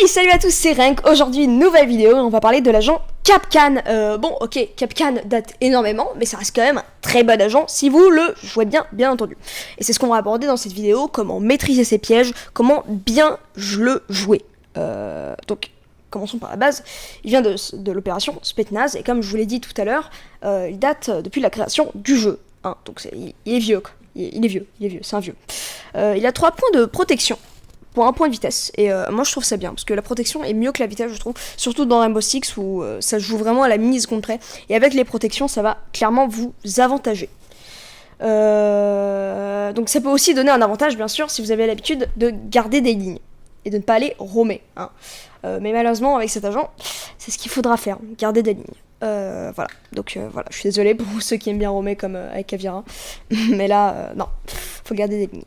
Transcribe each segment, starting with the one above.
Hey, salut à tous, c'est Renk. Aujourd'hui, nouvelle vidéo, on va parler de l'agent Kapkan. Bon, ok, Kapkan date énormément, mais ça reste quand même un très bon agent si vous le jouez bien entendu. Et c'est ce qu'on va aborder dans cette vidéo, comment maîtriser ses pièges, comment bien le jouer. Donc, commençons par la base. Il vient de l'opération Spetsnaz, et comme je vous l'ai dit tout à l'heure, il date depuis la création du jeu. Hein, donc, il est vieux, quoi. Il est vieux, c'est un vieux. Il a 3 points de protection pour 1 point de vitesse, et moi je trouve ça bien, parce que la protection est mieux que la vitesse, je trouve, surtout dans Rainbow Six, où ça joue vraiment à la milliseconde près, et avec les protections, ça va clairement vous avantager. Donc ça peut aussi donner un avantage, bien sûr, si vous avez l'habitude de garder des lignes, et de ne pas aller roamer, hein. Mais malheureusement, avec cet agent, c'est ce qu'il faudra faire, garder des lignes. Voilà, donc voilà, je suis désolée pour ceux qui aiment bien roamer comme avec Avira, mais là, non, faut garder des lignes.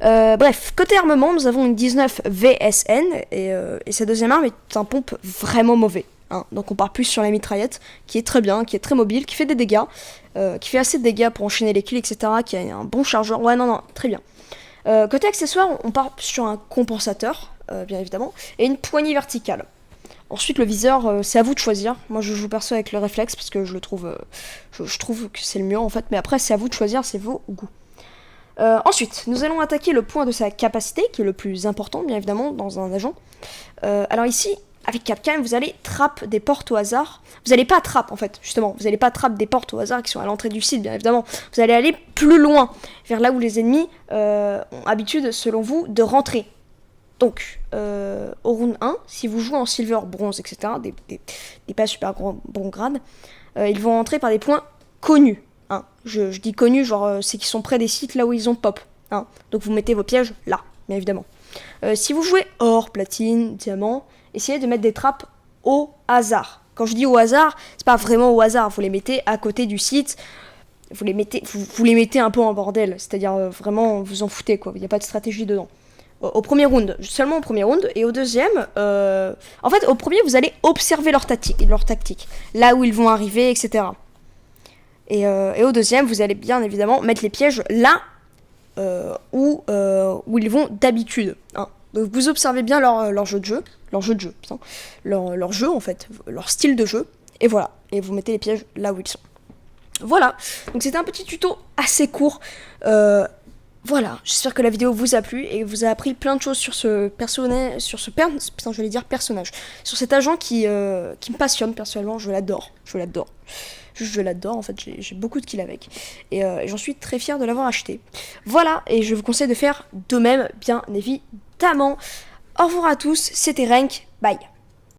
Bref, côté armement, nous avons une 19 VSN et sa deuxième arme est un pompe vraiment mauvais. Hein. Donc on part plus sur la mitraillette, qui est très bien, qui est très mobile, qui fait des dégâts, qui fait assez de dégâts pour enchaîner les kills, etc., qui a un bon chargeur. Ouais, non, très bien. Côté accessoires, on part sur un compensateur, bien évidemment, et une poignée verticale. Ensuite, le viseur, c'est à vous de choisir. Moi, je joue perso avec le réflexe, parce que je le trouve, je trouve que c'est le mieux, en fait. Mais après, c'est à vous de choisir, c'est vos goûts. Ensuite, nous allons attaquer le point de sa capacité, qui est le plus important, bien évidemment, dans un agent. Alors ici, avec Kapkan, vous allez trap des portes au hasard. Vous n'allez pas trap, en fait, justement. Vous n'allez pas trap des portes au hasard qui sont à l'entrée du site, bien évidemment. Vous allez aller plus loin, vers là où les ennemis ont habitude, selon vous, de rentrer. Donc, au round 1, si vous jouez en silver, bronze, etc., des pas super bon grade, ils vont entrer par des points connus. Hein. Je dis connus, genre c'est qu'ils sont près des sites là où ils ont pop. Hein. Donc vous mettez vos pièges là, bien évidemment. Si vous jouez or, platine, diamant, essayez de mettre des trappes au hasard. Quand je dis au hasard, c'est pas vraiment au hasard, vous les mettez à côté du site, vous les mettez un peu en bordel, c'est-à-dire vraiment vous en foutez quoi, il n'y a pas de stratégie dedans. Au premier round, seulement au premier round, et au deuxième, en fait au premier vous allez observer leur tactique, là où ils vont arriver, etc. Et au deuxième, vous allez bien évidemment mettre les pièges là où ils vont d'habitude. Hein. Donc vous observez bien leur jeu, putain, leur jeu en fait, leur style de jeu, et voilà. Et vous mettez les pièges là où ils sont. Voilà, donc c'était un petit tuto assez court. Voilà, j'espère que la vidéo vous a plu et vous a appris plein de choses sur ce personnage, sur cet agent qui me passionne personnellement, je l'adore. Je l'adore, en fait, j'ai beaucoup de kills avec. Et j'en suis très fière de l'avoir acheté. Voilà, et je vous conseille de faire de même, bien évidemment. Au revoir à tous, c'était Renk, bye.